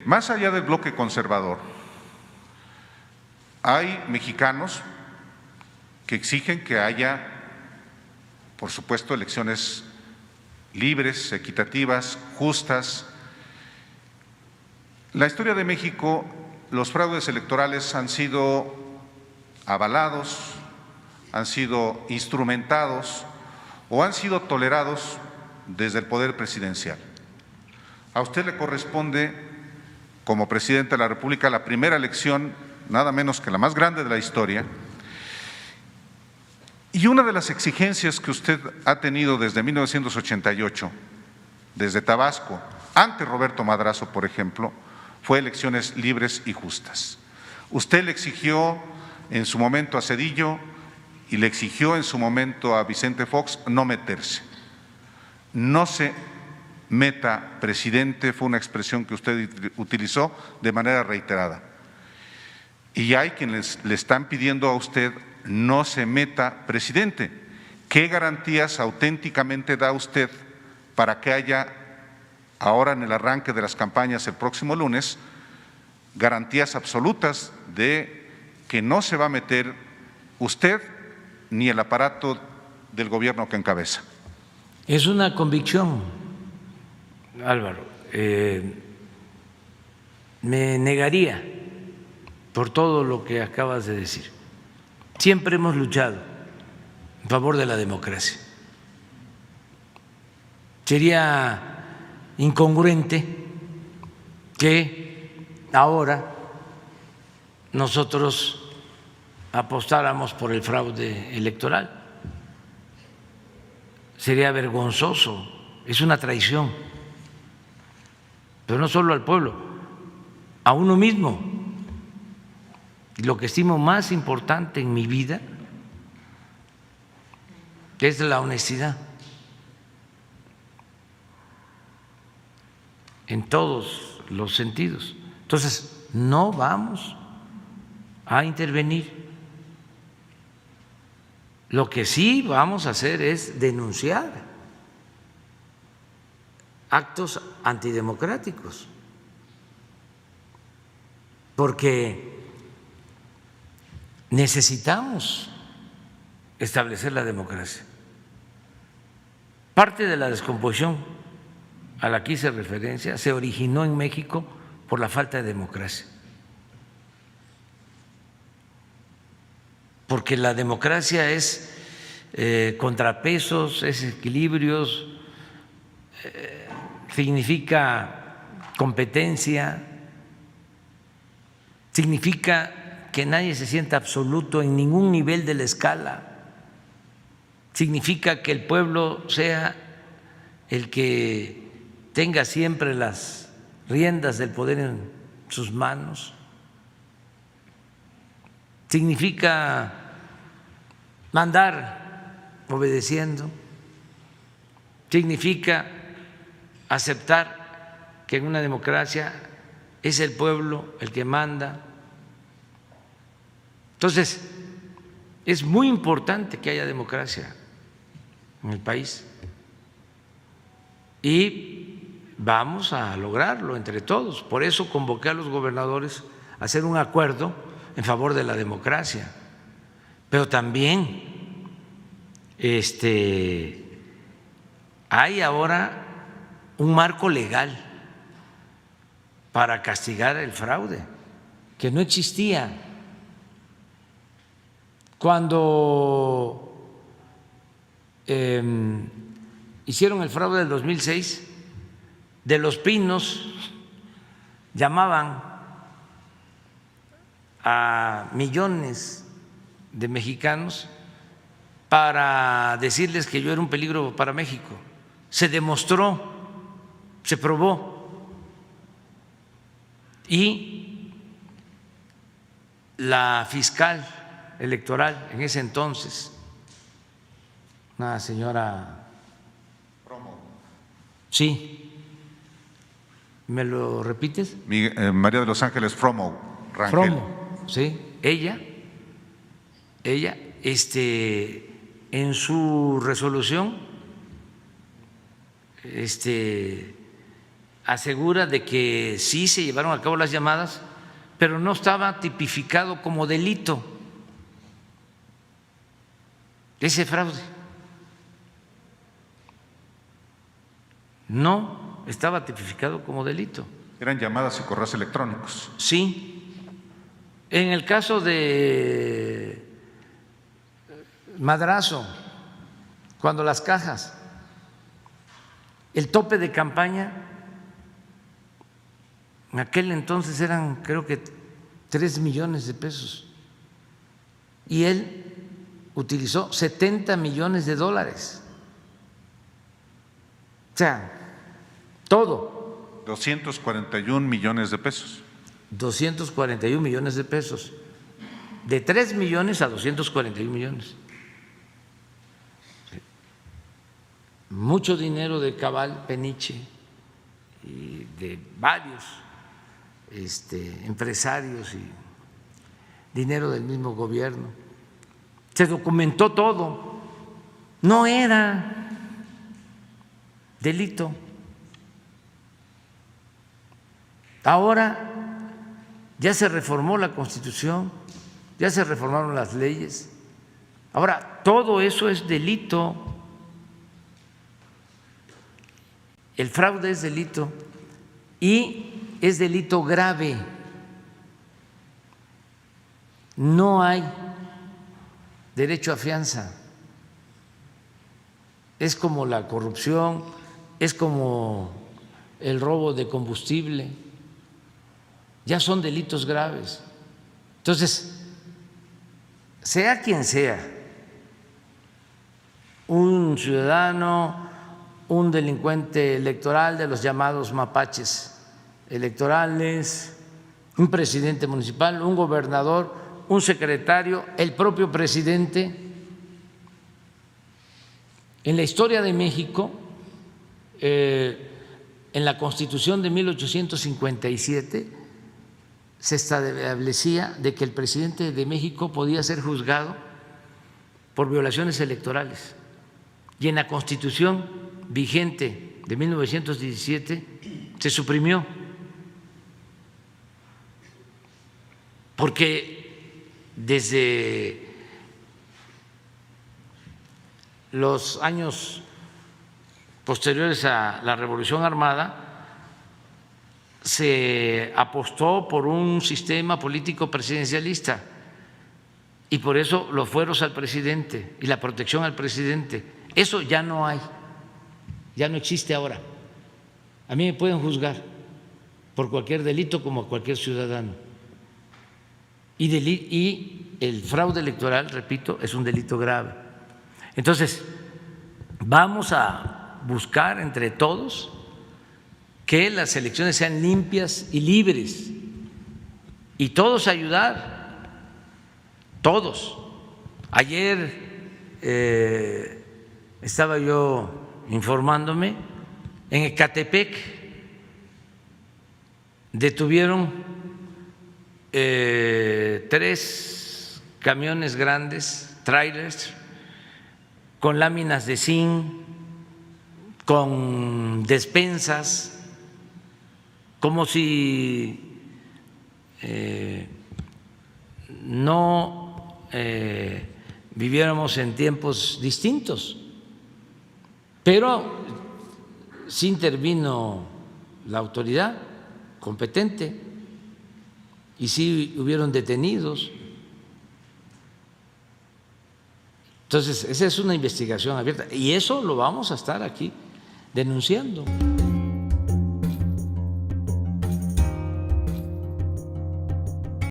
más allá del bloque conservador, hay mexicanos que exigen que haya, por supuesto, elecciones libres, equitativas, justas. La historia de México, los fraudes electorales han sido avalados, han sido instrumentados o han sido tolerados desde el poder presidencial. A usted le corresponde, como presidente de la República, la primera elección, nada menos que la más grande de la historia. Y una de las exigencias que usted ha tenido desde 1988, desde Tabasco, ante Roberto Madrazo, por ejemplo, fue elecciones libres y justas. Usted le exigió en su momento a Zedillo y le exigió en su momento a Vicente Fox no meterse. No se meta, presidente, fue una expresión que usted utilizó de manera reiterada. Y hay quienes le están pidiendo a usted no se meta, presidente. ¿Qué garantías auténticamente da usted para que haya, ahora en el arranque de las campañas el próximo lunes, garantías absolutas de que no se va a meter usted ni el aparato del gobierno que encabeza? Es una convicción, Álvaro. Me negaría por todo lo que acabas de decir. Siempre hemos luchado en favor de la democracia. Sería incongruente que ahora nosotros apostáramos por el fraude electoral. Sería vergonzoso, es una traición, pero no solo al pueblo, a uno mismo. Y lo que estimo más importante en mi vida es la honestidad en todos los sentidos. Entonces, no vamos a intervenir. Lo que sí vamos a hacer es denunciar actos antidemocráticos, porque necesitamos establecer la democracia. Parte de la descomposición a la que hice referencia se originó en México por la falta de democracia. Porque la democracia es contrapesos, es equilibrios, significa competencia, significa que nadie se sienta absoluto en ningún nivel de la escala, significa que el pueblo sea el que tenga siempre las riendas del poder en sus manos, significa mandar obedeciendo, significa aceptar que en una democracia es el pueblo el que manda. Entonces, es muy importante que haya democracia en el país y vamos a lograrlo entre todos. Por eso convoqué a los gobernadores a hacer un acuerdo en favor de la democracia, pero también hay ahora un marco legal para castigar el fraude que no existía. Cuando hicieron el fraude del 2006, de Los Pinos llamaban a millones de mexicanos para decirles que yo era un peligro para México. Se demostró, se probó, y la fiscal electoral en ese entonces, una señora Promo. Sí, ¿me lo repites? María de los Ángeles Fromo Rangel. Fromo, sí, ella en su resolución asegura de que sí se llevaron a cabo las llamadas, pero no estaba tipificado como delito ese fraude. No estaba tipificado como delito. Eran llamadas y correos electrónicos. Sí. En el caso de Madrazo, cuando las cajas, el tope de campaña, en aquel entonces eran creo que 3 millones de pesos y él utilizó 70 millones de dólares. O sea, todo. 241 millones de pesos. 241 millones de pesos. De 3 millones a 241 millones. Mucho dinero de Cabal Peniche y de varios empresarios y dinero del mismo gobierno. Se documentó todo. No era delito. Ahora ya se reformó la Constitución, ya se reformaron las leyes. Ahora todo eso es delito. El fraude es delito y es delito grave. No hay derecho a fianza. Es como la corrupción, es como el robo de combustible. Ya son delitos graves. Entonces, sea quien sea, un ciudadano, un delincuente electoral de los llamados mapaches electorales, un presidente municipal, un gobernador, un secretario, el propio presidente. En la historia de México, en la Constitución de 1857, se establecía de que el presidente de México podía ser juzgado por violaciones electorales. Y en la Constitución vigente de 1917 se suprimió, porque desde los años posteriores a la Revolución Armada se apostó por un sistema político presidencialista y por eso los fueros al presidente y la protección al presidente. Eso ya no hay, ya no existe ahora. A mí me pueden juzgar por cualquier delito como a cualquier ciudadano. Y el fraude electoral, repito, es un delito grave. Entonces, vamos a buscar entre todos que las elecciones sean limpias y libres y todos ayudar, todos. Ayer estaba yo informándome, en Ecatepec detuvieron 3 camiones grandes, trailers, con láminas de zinc, con despensas, como si no viviéramos en tiempos distintos. Pero sí intervino la autoridad competente y sí hubieron detenidos. Entonces, esa es una investigación abierta y eso lo vamos a estar aquí denunciando.